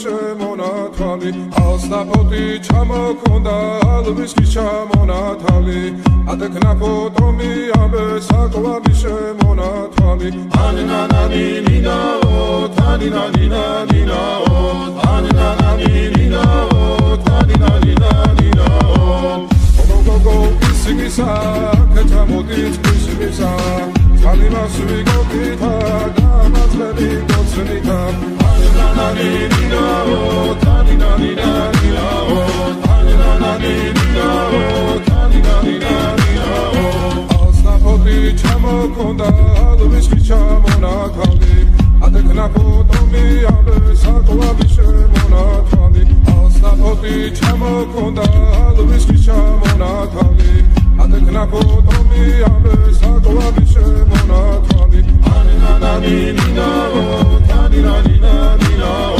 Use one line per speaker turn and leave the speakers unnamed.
შემონათვალი ალსნაფოთი ჩამოქონდა ალვისკი ჩამონათალი ატეკნა ფოტომი ამე საკვალი შემონათვალი ანინანანინინაო თანინანინანინაო ანინანანინინაო თანინანინანინაო გოგო ისიგისა კეთამოდით ისიგისა Alimas we go kita, damas ready go sunita. Anina nina oh, tanina nina nina oh, anina nina oh, tanina nina nina oh. Alsna poti chamo konda, alviski chamo na kali. Adekna potomi abe sakwa bishe mona kali. Alsna poti chamo konda, alviski chamo na kali. Adekna potomi abe sakwa bishe mona kali. Anina nina oh, tanina nina nina oh.